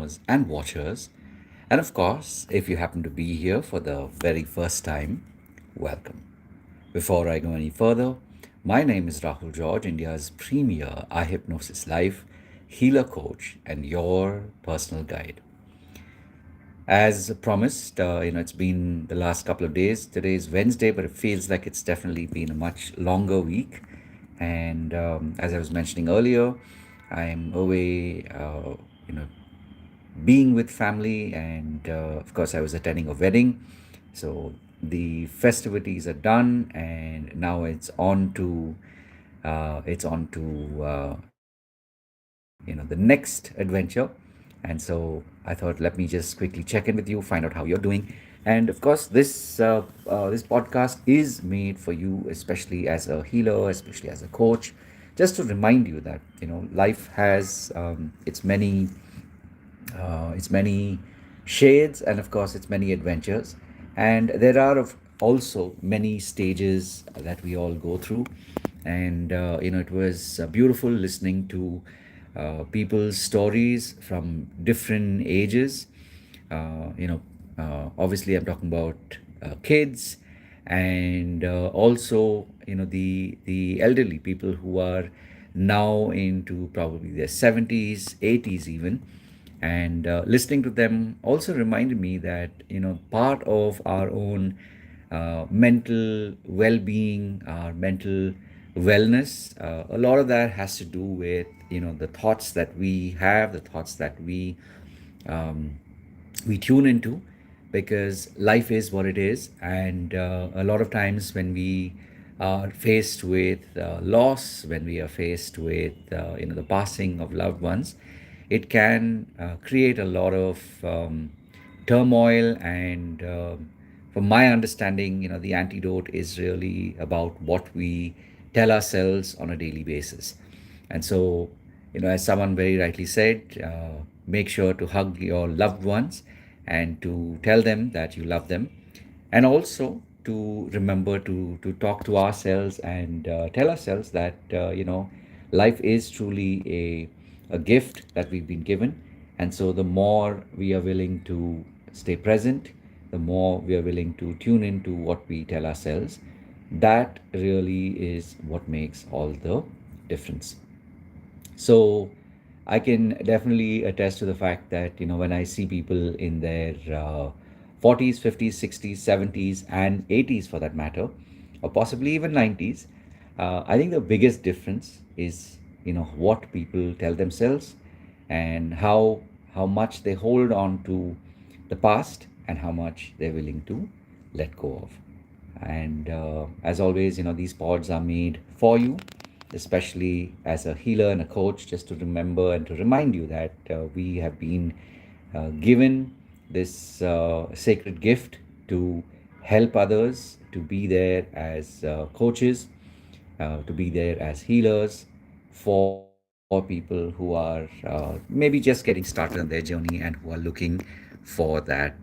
listeners, and watchers. And of course, if you happen to be here for the very first time, welcome. Before I go any further, my name is Rahul George, India's premier eye hypnosis life healer coach and your personal guide. As promised, it's been the last couple of days. Today is Wednesday, but it feels like it's definitely been a much longer week. And as I was mentioning earlier, I'm away, being with family, and of course, I was attending a wedding. So the festivities are done, and now it's on to the next adventure. And so I thought, let me just quickly check in with you, find out how you're doing. And of course, this podcast is made for you, especially as a healer, especially as a coach, just to remind you that life has its many shades, and of course its many adventures, and there are also many stages that we all go through. And it was beautiful listening to people's stories from different ages. Obviously I'm talking about kids, and also the elderly people who are now into probably their 70s, 80s even. And listening to them also reminded me that part of our own mental well-being, our mental wellness, a lot of that has to do with the thoughts that we have, the thoughts that we tune into, because life is what it is. And a lot of times when we are faced with loss, when we are faced with the passing of loved ones, it can create a lot of turmoil. And from my understanding, the antidote is really about what we tell ourselves on a daily basis. And so, as someone very rightly said, make sure to hug your loved ones and to tell them that you love them. And also to remember to talk to ourselves and tell ourselves that, life is truly a gift that we've been given. And so, the more we are willing to stay present, the more we are willing to tune into what we tell ourselves, that really is what makes all the difference. So I can definitely attest to the fact that when I see people in their 40s, 50s, 60s, 70s, and 80s for that matter, or possibly even 90s, I think the biggest difference is what people tell themselves, and how much they hold on to the past, and how much they're willing to let go of. And as always, these pods are made for you, especially as a healer and a coach, just to remember and to remind you that we have been given this sacred gift to help others, to be there as coaches, to be there as healers for people who are maybe just getting started on their journey, and who are looking for that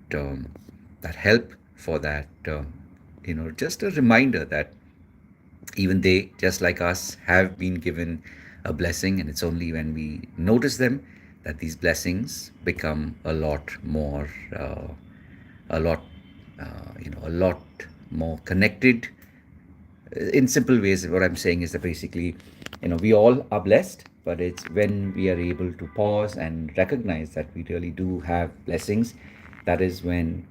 help, for that just a reminder that even they, just like us, have been given a blessing. And it's only when we notice them that these blessings become a lot more, a lot, a lot more connected. In simple ways, what I'm saying is that basically, we all are blessed, but it's when we are able to pause and recognize that we really do have blessings, that is when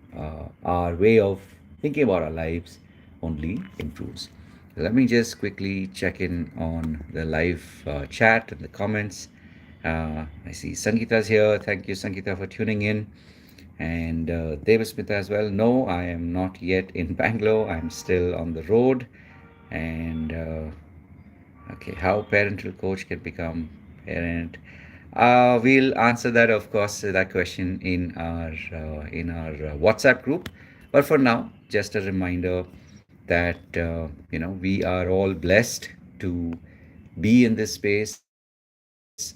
our way of thinking about our lives only improves. Let me just quickly check in on the live chat and the comments. I see Sangeeta's here. Thank you, Sangeeta, for tuning in. And Devasmita as well. No, I am not yet in Bangalore. I'm still on the road. And okay, how parental coach can become parent? We'll answer that, of course, that question in our WhatsApp group. But for now, just a reminder that we are all blessed to be in this space.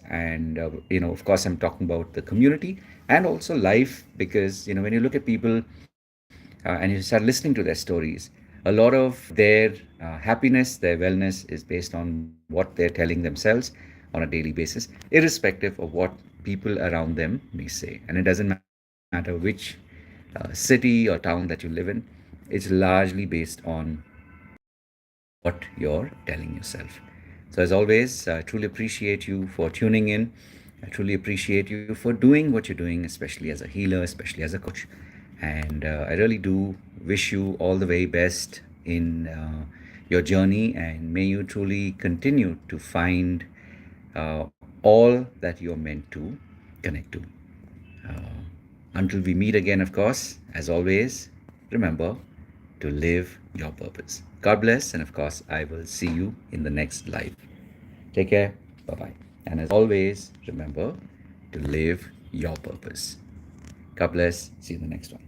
And of course, I'm talking about the community and also life, because when you look at people and you start listening to their stories, a lot of their happiness, their wellness is based on what they're telling themselves on a daily basis, irrespective of what people around them may say. And it doesn't matter which city or town that you live in, it's largely based on what you're telling yourself. So, as always, I truly appreciate you for tuning in. I truly appreciate you for doing what you're doing, especially as a healer, especially as a coach. And I really do wish you all the very best in your journey, and may you truly continue to find all that you're meant to connect to. Uh, until we meet again, of course, as always, remember to live your purpose. God bless, and of course, I will see you in the next life. Take care. Bye bye. And as always, remember to live your purpose. God bless. See you in the next one.